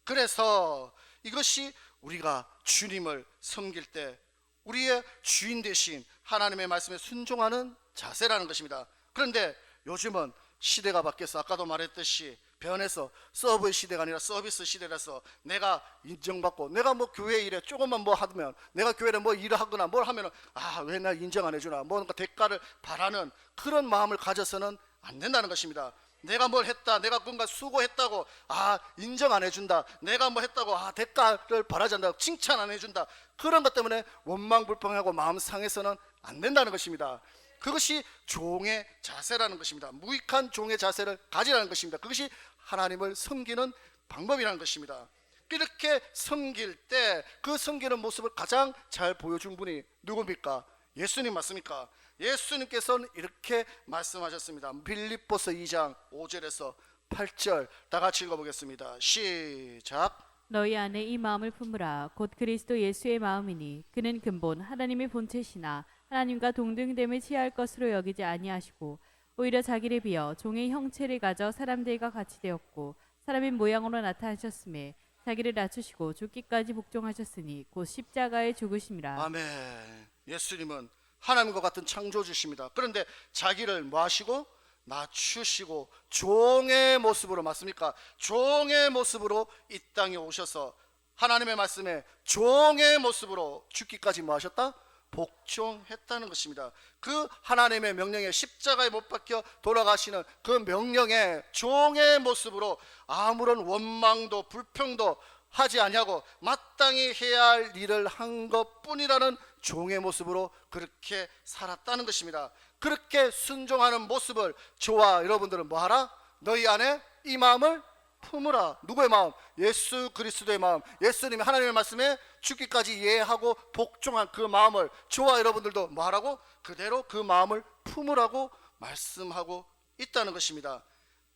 그래서 이것이 우리가 주님을 섬길 때 우리의 주인 대신 하나님의 말씀에 순종하는 자세라는 것입니다. 그런데 요즘은 시대가 바뀌어서 아까도 말했듯이 변해서 서브의 시대가 아니라 서비스 시대라서 내가 인정받고 내가 뭐 교회 일에 조금만 뭐 하면 내가 교회에 뭐 일을 하거나 뭘 하면 아 왜 나 인정 안 해주나 뭔가 대가를 바라는 그런 마음을 가져서는 안 된다는 것입니다. 내가 뭘 했다 내가 뭔가 수고했다고 아 인정 안 해준다 내가 뭐 했다고 아 대가를 바라지 않는다 칭찬 안 해준다 그런 것 때문에 원망불평하고 마음 상해서는 안 된다는 것입니다. 그것이 종의 자세라는 것입니다. 무익한 종의 자세를 가지라는 것입니다. 그것이 하나님을 섬기는 방법이라는 것입니다. 이렇게 섬길 때 그 섬기는 모습을 가장 잘 보여준 분이 누굽니까? 예수님 맞습니까? 예수님께서는 이렇게 말씀하셨습니다. 빌립보서 2장 5절에서 8절 다 같이 읽어보겠습니다. 시작. 너희 안에 이 마음을 품으라. 곧 그리스도 예수의 마음이니 그는 근본 하나님의 본체시나 하나님과 동등됨을 취할 것으로 여기지 아니하시고 오히려 자기를 비어 종의 형체를 가져 사람들과 같이 되었고 사람의 모양으로 나타나셨음에 자기를 낮추시고 죽기까지 복종하셨으니 곧 십자가에 죽으심이라. 아멘. 예수님은 하나님과 같은 창조주십니다. 그런데 자기를 뭐 하시고 낮추시고 종의 모습으로, 맞습니까? 종의 모습으로 이 땅에 오셔서 하나님의 말씀에 종의 모습으로 죽기까지 뭐 하셨다? 복종했다는 것입니다. 그 하나님의 명령에 십자가에 못 박혀 돌아가시는 그 명령에 종의 모습으로 아무런 원망도 불평도 하지 아니하고 마땅히 해야 할 일을 한 것뿐이라는 종의 모습으로 그렇게 살았다는 것입니다. 그렇게 순종하는 모습을 저와 여러분들은 뭐하라? 너희 안에 이 마음을 품으라. 누구의 마음? 예수 그리스도의 마음. 예수님이 하나님의 말씀에 죽기까지 이해하고 복종한 그 마음을 저와 여러분들도 뭐하라고? 그대로 그 마음을 품으라고 말씀하고 있다는 것입니다.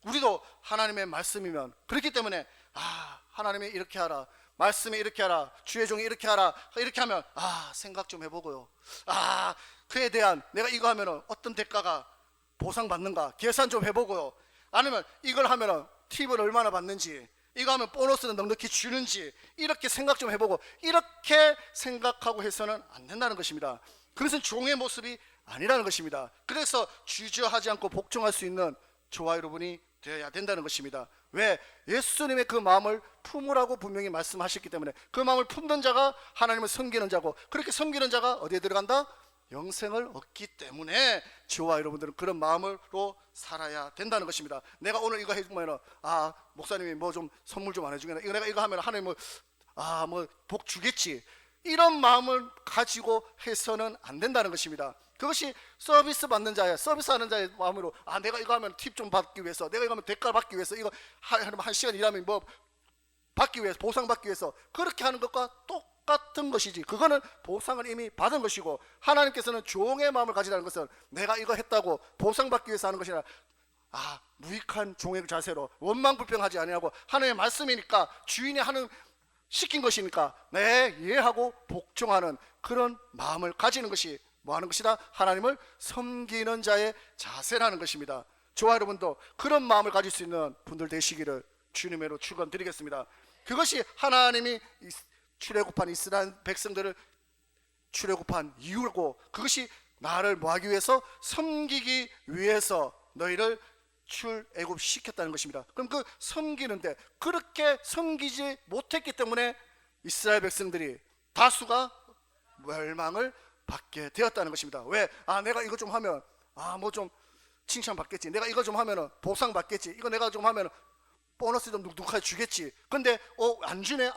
우리도 하나님의 말씀이면, 그렇기 때문에 하나님이 이렇게 하라, 말씀이 이렇게 하라, 주의 종이 이렇게 하라, 이렇게 하면 생각 좀 해보고요. 그에 대한 내가 이거 하면 어떤 대가가 보상받는가 계산 좀 해보고요. 아니면 이걸 하면 팁을 얼마나 받는지, 이거 하면 보너스는 넉넉히 주는지 이렇게 생각 좀 해보고, 이렇게 생각하고 해서는 안 된다는 것입니다. 그것은 종의 모습이 아니라는 것입니다. 그래서 주저하지 않고 복종할 수 있는 저와 여러분이 되어야 된다는 것입니다. 왜? 예수님의 그 마음을 품으라고 분명히 말씀하셨기 때문에. 그 마음을 품는 자가 하나님을 섬기는 자고, 그렇게 섬기는 자가 어디에 들어간다? 영생을 얻기 때문에 저와 여러분들은 그런 마음으로 살아야 된다는 것입니다. 내가 오늘 이거 해주면 목사님이 뭐 좀 선물 좀 안 해주겠나, 이거 내가 이거 하면 하나님 뭐 복 주겠지, 이런 마음을 가지고 해서는 안 된다는 것입니다. 그것이 서비스 받는 자의, 서비스하는 자의 마음으로 내가 이거 하면 팁 좀 받기 위해서, 내가 이거 하면 대가를 받기 위해서, 이거 한 시간 일하면 뭐 받기 위해서, 보상받기 위해서 그렇게 하는 것과 똑같은 것이지. 그거는 보상을 이미 받은 것이고, 하나님께서는 종의 마음을 가지라는 것은 내가 이거 했다고 보상받기 위해서 하는 것이 아니라 무익한 종의 자세로 원망불평하지 아니하고, 하나님의 말씀이니까, 주인이 하는 시킨 것이니까 이해하고 복종하는 그런 마음을 가지는 것이 뭐 하는 것이다? 하나님을 섬기는 자의 자세라는 것입니다. 저와 여러분도 그런 마음을 가질 수 있는 분들 되시기를 주님으로 축원드리겠습니다. 그것이 하나님이 출애굽한 이스라엘 백성들을 출애굽한 이유고, 그것이 나를 뭐하기 위해서? 섬기기 위해서 너희를 출애굽시켰다는 것입니다. 그럼 그 섬기는데, 그렇게 섬기지 못했기 때문에 이스라엘 백성들이 다수가 멸망을 받게 되었다는 것입니다. 왜? 내가 이거 좀 하면 뭐 좀 칭찬 받겠지, 내가 이거 좀 하면 보상 받겠지, 이거 내가 좀 하면 보너스 좀 눅눅하게 주겠지. 근데 안 주네.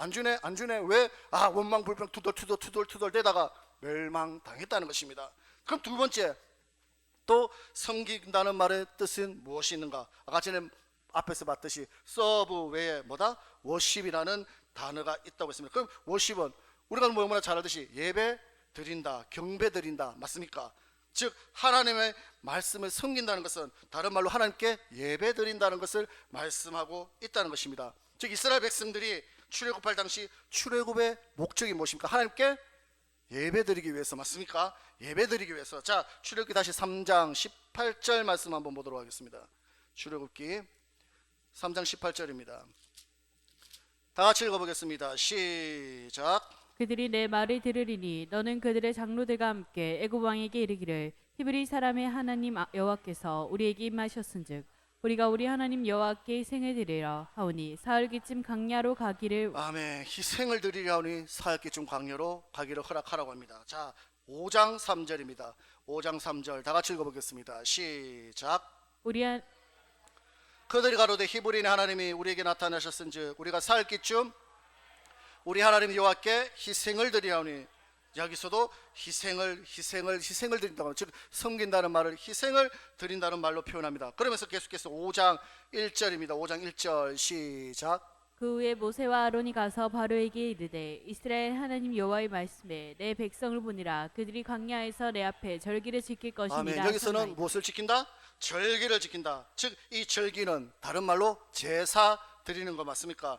왜? 원망불평 투덜 대다가 멸망당했다는 것입니다. 그럼 두 번째, 또 섬긴다는 말의 뜻은 무엇이 있는가? 아까 전에 앞에서 봤듯이 서브 외에 뭐다? 워십이라는 단어가 있다고 했습니다. 그럼 워십은 우리가 너무나 잘 알듯이 예배 드린다, 경배 드린다, 맞습니까? 즉 하나님의 말씀을 섬긴다는 것은 다른 말로 하나님께 예배 드린다는 것을 말씀하고 있다는 것입니다. 즉 이스라엘 백성들이 출애굽할 당시 출애굽의 목적이 무엇입니까? 하나님께 예배 드리기 위해서, 맞습니까? 예배 드리기 위해서. 자, 출애굽기 다시 3장 18절 말씀 한번 보도록 하겠습니다. 출애굽기 3장 18절입니다. 다 같이 읽어보겠습니다. 시작. 그들이 내 말을 들으리니 너는 그들의 장로들과 함께 애굽 왕에게 이르기를 히브리 사람의 하나님 여호와께서 우리에게 임하셨은즉 우리가 우리 하나님 여호와께 희생을 드리려 하오니 사흘기쯤 광야로 가기를. 아멘. 희생을 드리려 하오니 사흘기쯤 광야로 가기를 허락하라고 합니다. 자, 5장 3절입니다. 5장 3절 다 같이 읽어보겠습니다. 시작. 그들이 가로되 히브리인 하나님이 우리에게 나타나셨은즉 우리가 사흘기쯤 우리 하나님 여호와께 희생을 드리하오니, 여기서도 희생을 드린다고, 즉 섬긴다는 말을 희생을 드린다는 말로 표현합니다. 그러면서 계속해서 5장 1절입니다. 5장 1절 시작. 그 후에 모세와 아론이 가서 바로에게 이르되 이스라엘 하나님 여호와의 말씀에 내 백성을 보니라. 그들이 광야에서 내 앞에 절기를 지킬 것이니라. 아멘. 여기서는 무엇을 지킨다? 절기를 지킨다. 즉 이 절기는 다른 말로 제사 드리는 거 맞습니까?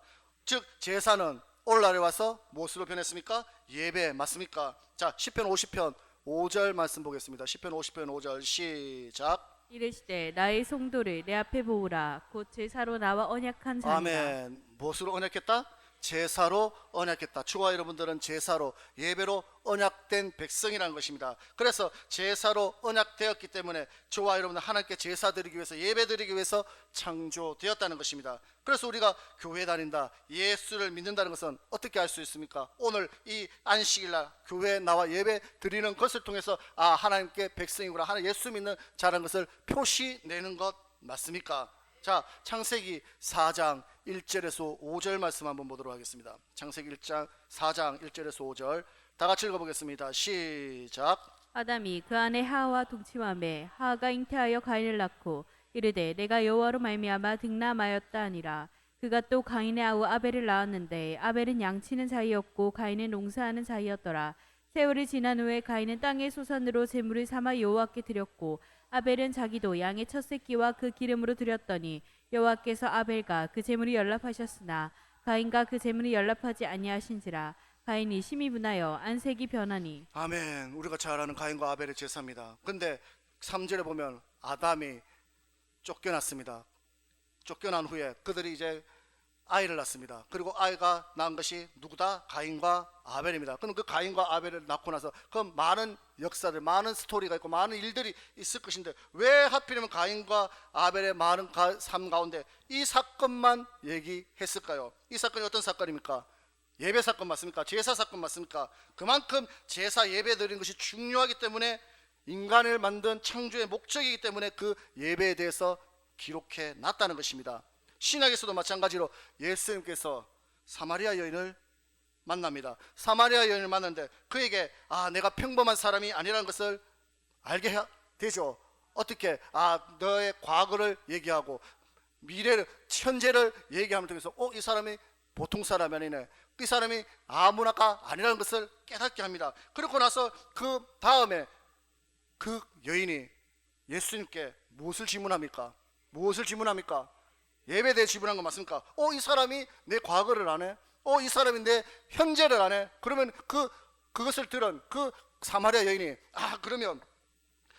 즉 제사는 오늘날에 와서 무엇으로 변했습니까? 예배 맞습니까? 자, 시편 50편 5절 말씀 보겠습니다. 시편 50편 5절 시작. 이르시되 나의 성도를 내 앞에 보우라. 곧 제사로 나와 언약한 자니라. 아멘. 무엇으로 언약했다? 제사로 언약했다. 저와 여러분들은 제사로 예배로 언약된 백성이라는 것입니다. 그래서 제사로 언약되었기 때문에 저와 여러분들 하나님께 제사 드리기 위해서 예배 드리기 위해서 창조되었다는 것입니다. 그래서 우리가 교회 다닌다, 예수를 믿는다는 것은 어떻게 알 수 있습니까? 오늘 이 안식일날 교회에 나와 예배 드리는 것을 통해서 아, 하나님께 백성이구나, 하나님 예수 믿는 자라는 것을 표시내는 것 맞습니까? 자, 창세기 4장 1절에서 5절 말씀 한번 보도록 하겠습니다. 창세기 4장 1절에서 5절 다 같이 읽어보겠습니다. 시작. 아담이 그 아내 하와와 동침하매 하와가 잉태하여 가인을 낳고 이르되 내가 여호와로 말미암아 등남하였다 하니라. 그가 또 가인의 아우 아벨을 낳았는데 아벨은 양치는 사이였고 가인은 농사하는 사이였더라. 세월이 지난 후에 가인은 땅의 소산으로 제물을 삼아 여호와께 드렸고 아벨은 자기도 양의 첫 새끼와 그 기름으로 드렸더니 여호와께서 아벨과 그 제물이 연락하셨으나 가인과 그 제물이 연락하지 아니하신지라. 가인이 심히 분하여 안색이 변하니. 아멘. 우리가 잘 아는 가인과 아벨의 제사입니다. 근데 3절에 보면 아담이 쫓겨났습니다. 쫓겨난 후에 그들이 이제 아이를 낳습니다. 그리고 아이가 낳은 것이 누구다? 가인과 아벨입니다. 그럼 그 가인과 아벨을 낳고 나서 그 많은 역사들, 많은 스토리가 있고 많은 일들이 있을 것인데 왜 하필이면 가인과 아벨의 많은 삶 가운데 이 사건만 얘기했을까요? 이 사건이 어떤 사건입니까? 예배 사건 맞습니까? 제사 사건 맞습니까? 그만큼 제사 예배 드리는 것이 중요하기 때문에 인간을 만든 창조의 목적이기 때문에 그 예배에 대해서 기록해 놨다는 것입니다. 신약에서도 마찬가지로 예수님께서 사마리아 여인을 만납니다. 사마리아 여인을 만났는데 그에게 내가 평범한 사람이 아니라는 것을 알게 되죠. 어떻게? 너의 과거를 얘기하고 미래를, 현재를 얘기하면 통해서 이 사람이 보통 사람이 아니네, 이 사람이 아무나가 아니라는 것을 깨닫게 합니다. 그러고 나서 그 다음에 그 여인이 예수님께 무엇을 질문합니까? 무엇을 질문합니까? 예배에 대해 질문한 거 맞습니까? 이 사람이 내 과거를 아네? 이 사람이 내 현재를 아네? 그러면 그것을 들은 그 사마리아 여인이 그러면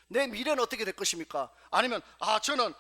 내 미래는 어떻게 될 것입니까? 아니면 저는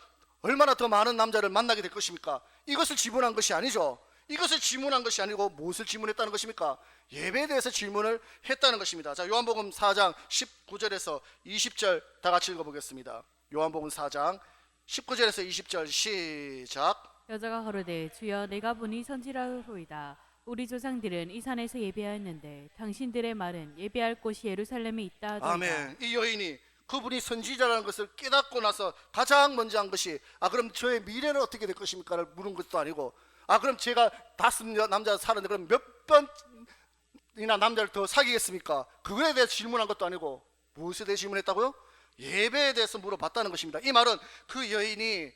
얼마나 더 많은 남자를 만나게 될 것입니까? 이것을 질문한 것이 아니죠. 이것을 질문한 것이 아니고 무엇을 질문했다는 것입니까? 예배에 대해서 질문을 했다는 것입니다. 자, 요한복음 4장 19절에서 20절 다 같이 읽어보겠습니다. 요한복음 4장 19절에서 20절 시작. 여자가 가로되 주여 내가 보니 선지라로이다. 우리 조상들은 이 산에서 예배하였는데 당신들의 말은 예배할 곳이 예루살렘에 있다 하더이다. 아멘. 이 여인이 그분이 선지자라는 것을 깨닫고 나서 가장 먼저 한 것이 그럼 저의 미래는 어떻게 될 것입니까를 물은 것도 아니고 그럼 제가 5 남자 살았는데 그럼 몇 번이나 남자를 더 사귀겠습니까? 그거에 대해 질문한 것도 아니고 무엇에 대해 질문했다고요? 예배에 대해서 물어봤다는 것입니다. 이 말은 그 여인이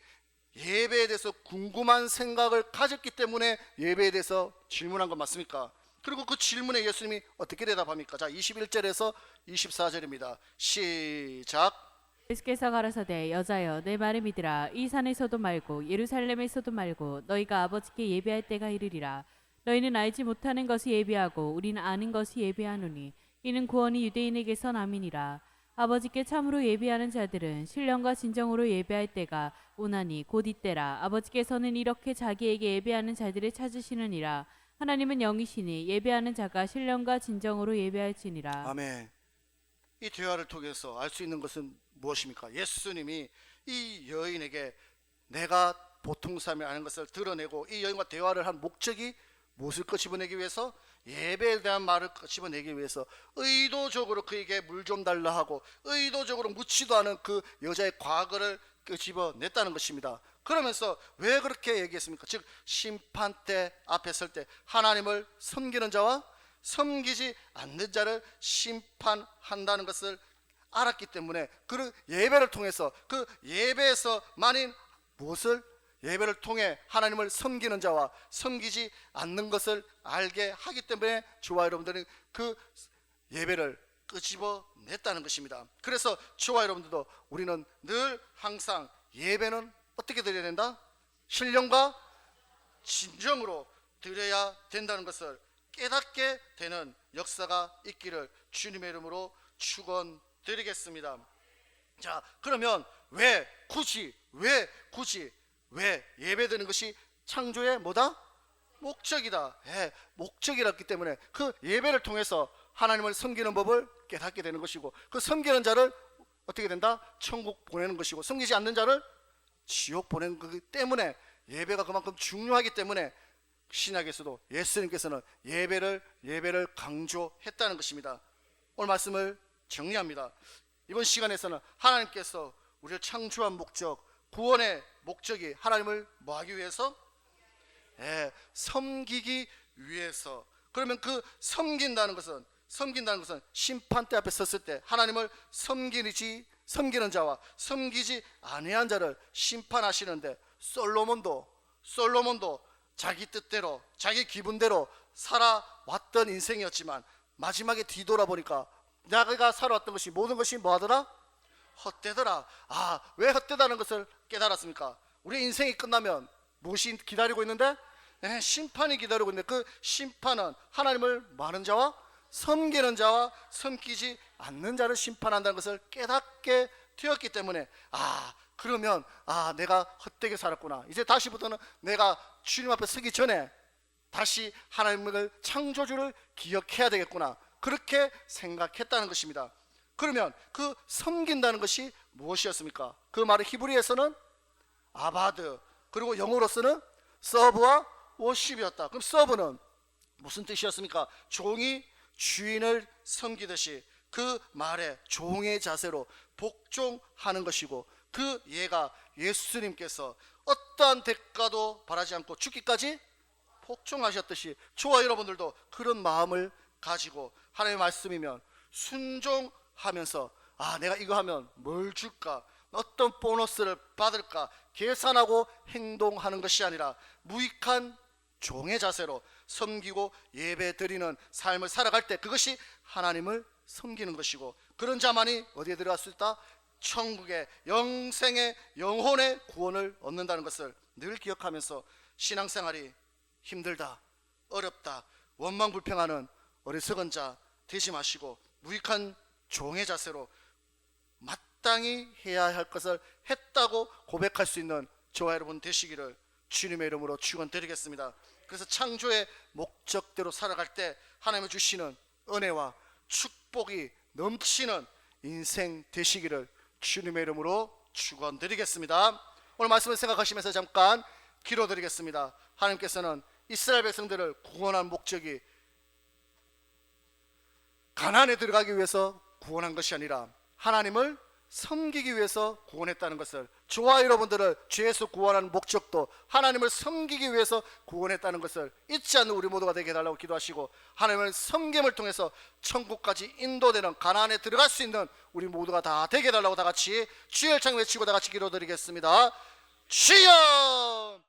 예배에 대해서 궁금한 생각을 가졌기 때문에 예배에 대해서 질문한 것 맞습니까? 그리고 그 질문에 예수님이 어떻게 대답합니까? 자, 21절에서 24절입니다. 시작. 예수께서 가라사대 여자여 내 말을 믿으라. 이 산에서도 말고 예루살렘에서도 말고 너희가 아버지께 예배할 때가 이르리라. 너희는 알지 못하는 것이 예배하고 우리는 아는 것이 예배하노니 이는 구원이 유대인에게서 남이니라. 아버지께 참으로 예배하는 자들은 신령과 진정으로 예배할 때가 오나니 곧 이때라. 아버지께서는 이렇게 자기에게 예배하는 자들을 찾으시느니라. 하나님은 영이시니 예배하는 자가 신령과 진정으로 예배할지니라. 아멘. 이 대화를 통해서 알 수 있는 것은 무엇입니까? 예수님이 이 여인에게 내가 보통 사람이 아닌 것을 드러내고 이 여인과 대화를 한 목적이 무엇을 끄집어내기 위해서? 예배에 대한 말을 끄집어내기 위해서 의도적으로 그에게 물 좀 달라 하고 의도적으로 묻지도 않은 그 여자의 과거를 끄집어냈다는 것입니다. 그러면서 왜 그렇게 얘기했습니까? 즉 심판대 앞에 설 때 하나님을 섬기는 자와 섬기지 않는 자를 심판한다는 것을 알았기 때문에 그 예배를 통해서 그 예배에서만인 무엇을? 예배를 통해 하나님을 섬기는 자와 섬기지 않는 것을 알게 하기 때문에 저와 여러분들은 그 예배를 끄집어냈다는 것입니다. 그래서 저와 여러분들도 우리는 늘 항상 예배는 어떻게 드려야 된다? 신령과 진정으로 드려야 된다는 것을 깨닫게 되는 역사가 있기를 주님의 이름으로 축원드리겠습니다. 자, 그러면 왜 굳이 예배드리는 것이 창조의 뭐다? 목적이다. 목적이었기 때문에 그 예배를 통해서 하나님을 섬기는 법을 깨닫게 되는 것이고, 그 섬기는 자를 어떻게 된다? 천국 보내는 것이고, 섬기지 않는 자를 지옥 보내는 거기 때문에 예배가 그만큼 중요하기 때문에 신약에서도 예수님께서는 예배를 강조했다는 것입니다. 오늘 말씀을 정리합니다. 이번 시간에서는 하나님께서 우리를 창조한 목적, 구원의 목적이 하나님을 뭐하기 위해서? 섬기기 위해서. 그러면 그 섬긴다는 것은 심판대 앞에 섰을 때 하나님을 섬기는 자와 섬기지 아니한 자를 심판하시는데, 솔로몬도 자기 뜻대로 자기 기분대로 살아왔던 인생이었지만 마지막에 뒤돌아보니까 내가 살아왔던 것이 모든 것이 뭐하더라? 헛되더라. 왜 헛되다는 것을 깨달았습니까? 우리 인생이 끝나면 무엇이 기다리고 있는데? 심판이 기다리고 있는데, 그 심판은 하나님을 많은 자와 섬기는 자와 섬기지 않는 자를 심판한다는 것을 깨닫게 되었기 때문에, 그러면 내가 헛되게 살았구나, 이제 다시부터는 내가 주님 앞에 서기 전에 다시 하나님을 창조주를 기억해야 되겠구나, 그렇게 생각했다는 것입니다. 그러면 그 섬긴다는 것이 무엇이었습니까? 그 말은 히브리에서는 아바드, 그리고 영어로서는 서브와 워십이었다. 그럼 서브는 무슨 뜻이었습니까? 종이 주인을 섬기듯이 그 말에 종의 자세로 복종하는 것이고, 그 예가 예수님께서 어떠한 대가도 바라지 않고 죽기까지 복종하셨듯이 저와 여러분들도 그런 마음을 가지고 하나님의 말씀이면 순종하면서 내가 이거 하면 뭘 줄까, 어떤 보너스를 받을까 계산하고 행동하는 것이 아니라 무익한 종의 자세로 섬기고 예배드리는 삶을 살아갈 때 그것이 하나님을 섬기는 것이고, 그런 자만이 어디에 들어갈 수 있다? 천국의 영생의 영혼의 구원을 얻는다는 것을 늘 기억하면서 신앙생활이 힘들다, 어렵다, 원망불평하는 어리석은 자 되지 마시고 무익한 종의 자세로 마땅히 해야 할 것을 했다고 고백할 수 있는 저와 여러분 되시기를 주님의 이름으로 축원드리겠습니다. 그래서 창조의 목적대로 살아갈 때 하나님이 주시는 은혜와 축복이 넘치는 인생 되시기를 주님의 이름으로 축원드리겠습니다. 오늘 말씀을 생각하시면서 잠깐 기도드리겠습니다. 하나님께서는 이스라엘 백성들을 구원한 목적이 가나안에 들어가기 위해서 구원한 것이 아니라 하나님을 섬기기 위해서 구원했다는 것을, 저와 여러분들을 죄에서 구원하는 목적도 하나님을 섬기기 위해서 구원했다는 것을 잊지 않는 우리 모두가 되게 해달라고 기도하시고, 하나님을 섬김을 통해서 천국까지 인도되는 가나안에 들어갈 수 있는 우리 모두가 다 되게 해달라고 다 같이 주의 일창 외치고 다 같이 기도드리겠습니다. 주여!